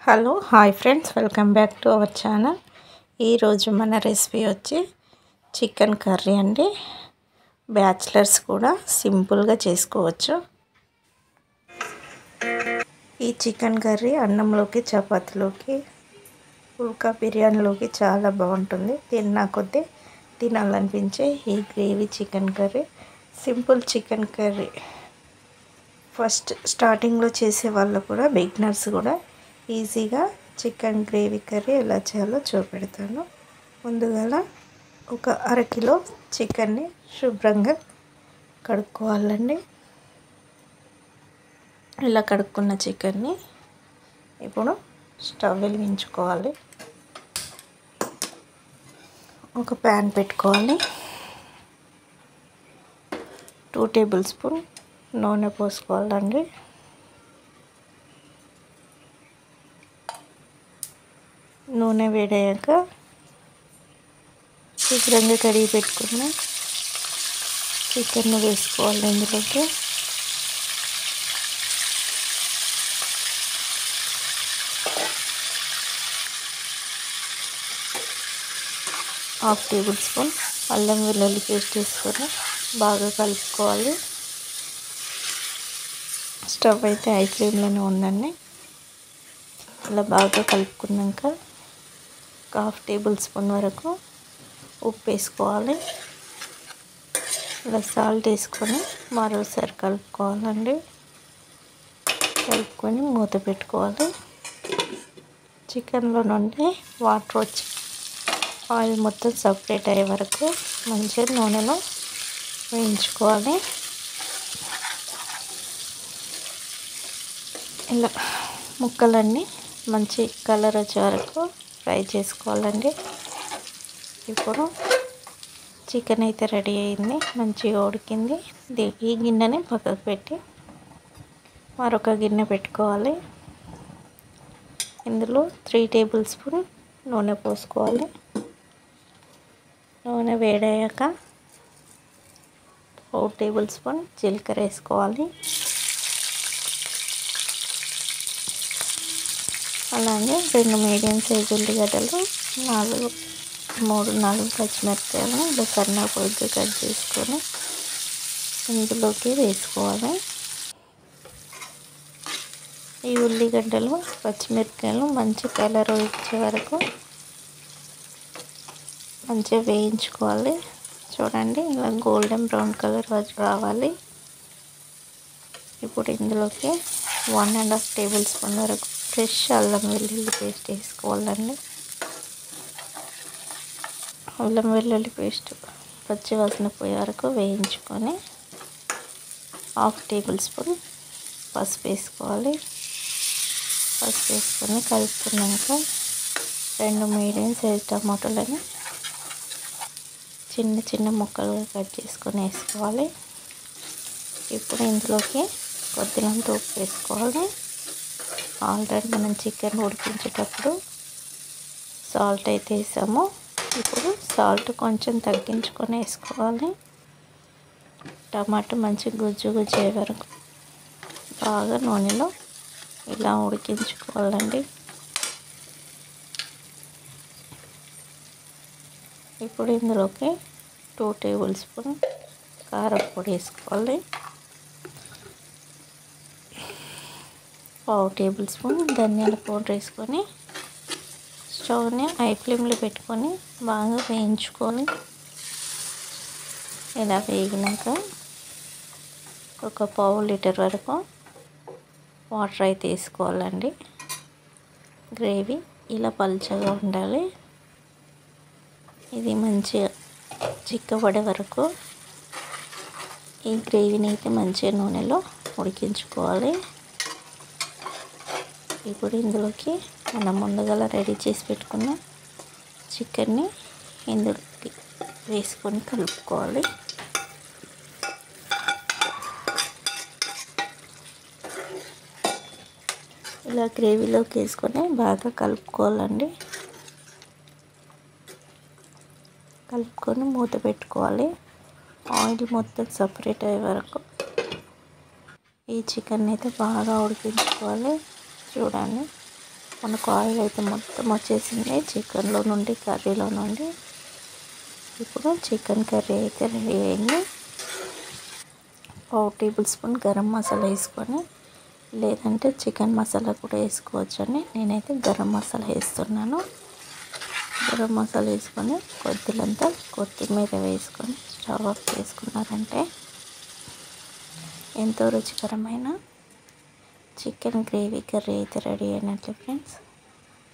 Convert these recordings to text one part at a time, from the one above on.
Hello hi friends, welcome back to our channel. ఈరోజు మన recipe వచ్చి చికెన్ కర్రీ అండి. బ్యాచిలర్స్ కూడా సింపుల్గా చేసుకోవచ్చు. ఈ చికెన్ కర్రీ అన్నంలోకి, చపాతీలోకి, పుల్కా బిర్యానీలోకి చాలా బాగుంటుంది. తిన్నా కొద్దీ తినాలనిపించే ఈ gravy chicken curry, simple chicken curry first స్టార్టింగ్లో చేసే వాళ్ళు కూడా, బిగినర్స్ కూడా ఈజీగా చికెన్ గ్రేవీ కర్రీ ఎలా చేయాలో చూపెడతాను. ముందుగా ఒక అరకిలో చికెన్ని శుభ్రంగా కడుక్కోవాలండి. ఇలా కడుక్కున్న చికెన్ని ఇప్పుడు స్టవ్ వెలిగించుకోవాలి. ఒక ప్యాన్ పెట్టుకోవాలి. 2 టేబుల్ స్పూన్ నూనె పోసుకోవాలండి. నూనె వేడయ్యాక శుభ్రంగా కడిగి పెట్టుకున్న చికెన్ వేసుకోవాలి. ఇందులోకి హాఫ్ టేబుల్ స్పూన్ అల్లం వెల్లుల్లి పేస్ట్ వేసుకొని బాగా కలుపుకోవాలి. స్టవ్ అయితే హై ఫ్లేమ్లోనే ఉందండి. ఇలా బాగా కలుపుకున్నాక హాఫ్ టేబుల్ స్పూన్ వరకు ఉప్పు వేసుకోవాలి. ఇలా సాల్ట్ వేసుకొని మరోసారి కలుపుకోవాలండి. కలుపుకొని మూత పెట్టుకోవాలి. చికెన్లో నుండి వాటర్ వచ్చి ఆయిల్ మొత్తం సపరేట్ అయ్యే వరకు మంచిగా నూనెలో వేయించుకోవాలి. ఇలా ముక్కలన్నీ మంచి కలర్ వచ్చే వరకు ఫ్రై చేసుకోవాలండి. ఇప్పుడు చికెన్ అయితే రెడీ అయింది, మంచిగా ఉడికింది. ఈ గిన్నెని పక్కకు పెట్టి మరొక గిన్నె పెట్టుకోవాలి. ఇందులో 3 టేబుల్ స్పూన్ నూనె పోసుకోవాలి. నూనె వేడయ్యాక 4 టేబుల్ స్పూన్ జీలకర్ర వేసుకోవాలి. అలాగే 2 మీడియం సైజు ఉల్లిగడ్డలు, 3-4 పచ్చిమిరపకాయలు ఇలా సన్నగా పొడిగా కట్ చేసుకొని ఇందులోకి వేసుకోవాలి. ఈ ఉల్లిగడ్డలు, పచ్చిమిరపకాయలు మంచి కలర్ వచ్చే వరకు మంచిగా వేయించుకోవాలి. చూడండి, ఇలా గోల్డెన్ బ్రౌన్ కలర్ రావాలి. ఇప్పుడు ఇందులోకి 1.5 టేబుల్ స్పూన్ వరకు ఫ్రెష్ అల్లం వెల్లుల్లి పేస్ట్ వేసుకోవాలండి. అల్లం వెల్లుల్లి పేస్ట్ పచ్చి వాసన పోయే వరకు వేయించుకొని హాఫ్ టేబుల్ స్పూన్ పసుపు వేసుకోవాలి. పసుపు వేసుకొని కలుపుకున్నాక 2 మీడియం సైజ్ టమాటాలని చిన్న చిన్న ముక్కలుగా కట్ చేసుకొని వేసుకోవాలి. ఇప్పుడు ఇందులోకి కొద్దిగంత ఉప్పు వేసుకోవాలి. ఆల్రెడీ మనం చికెన్ ఉడికించేటప్పుడు సాల్ట్ అయితే వేసాము. ఇప్పుడు సాల్ట్ కొంచెం తగ్గించుకొని వేసుకోవాలి. టమాటా మంచి గుజ్జు అయ్యే వరకు బాగా నూనెలో ఇలా ఉడికించుకోవాలండి. ఇప్పుడు ఇందులోకి 2 టేబుల్ స్పూన్ కారం పొడి వేసుకోవాలి. 1/2 టేబుల్ స్పూన్ ధనియాల పౌడర్ వేసుకొని స్టవ్ని హై ఫ్లేమ్లో పెట్టుకొని బాగా వేయించుకొని ఇలా వేగినాక ఒక 1/2 లీటర్ వరకు వాటర్ అయితే వేసుకోవాలండి. గ్రేవీ ఇలా పలుచగా ఉండాలి. ఇది మంచిగా చిక్కబడే వరకు ఈ గ్రేవీని అయితే మంచిగా నూనెలో ఉడికించుకోవాలి. ఇప్పుడు ఇందులోకి మనం ముందుగా రెడీ చేసి పెట్టుకున్న చికెన్ని ఇందులోకి వేసుకొని కలుపుకోవాలి. ఇలా గ్రేవీలోకి వేసుకొని బాగా కలుపుకోవాలండి. కలుపుకొని మూత పెట్టుకోవాలి. ఆయిల్ మొత్తం సపరేట్ అయ్యే వరకు ఈ చికెన్ అయితే బాగా ఉడికించుకోవాలి. చూడండి, మనకు ఆయిల్ అయితే మొత్తం వచ్చేసింది చికెన్లో నుండి, కర్రీలో నుండి. ఇప్పుడు చికెన్ కర్రీ అయితే రెడీ అయింది. 1 టేబుల్ స్పూన్ గరం మసాలా వేసుకొని, లేదంటే చికెన్ మసాలా కూడా వేసుకోవచ్చండి. నేనైతే గరం మసాలా వేస్తున్నాను. గరం మసాలా వేసుకొని కొద్దిలంతా కొత్తిమీర వేసుకొని స్టవ్ ఆఫ్ చేసుకున్నారంటే ఎంతో రుచికరమైన చికెన్ గ్రేవీ కర్రీ అయితే రెడీ అయినట్లే ఫ్రెండ్స్.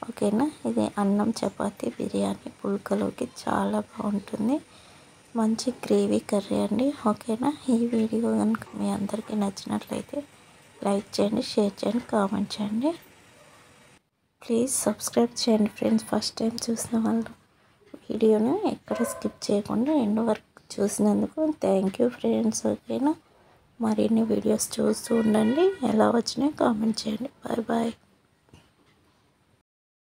ఓకేనా, ఇది అన్నం, చపాతీ, బిర్యానీ, పుల్కలోకి చాలా బాగుంటుంది. మంచి గ్రేవీ కర్రీ అండి. ఓకేనా, ఈ వీడియో కనుక మీ అందరికీ నచ్చినట్లయితే లైక్ చేయండి, షేర్ చేయండి, కామెంట్ చేయండి. ప్లీజ్ సబ్స్క్రైబ్ చేయండి ఫ్రెండ్స్. ఫస్ట్ టైం చూసిన వాళ్ళు వీడియోను ఎక్కడ స్కిప్ చేయకుండా ఎండ్ వరకు చూసినందుకు థ్యాంక్ యూ ఫ్రెండ్స్. ఓకేనా, మరిన్ని వీడియోస్ చూస్తూ ఉండండి. ఎలా వచ్చినాయి కామెంట్ చేయండి. Bye bye.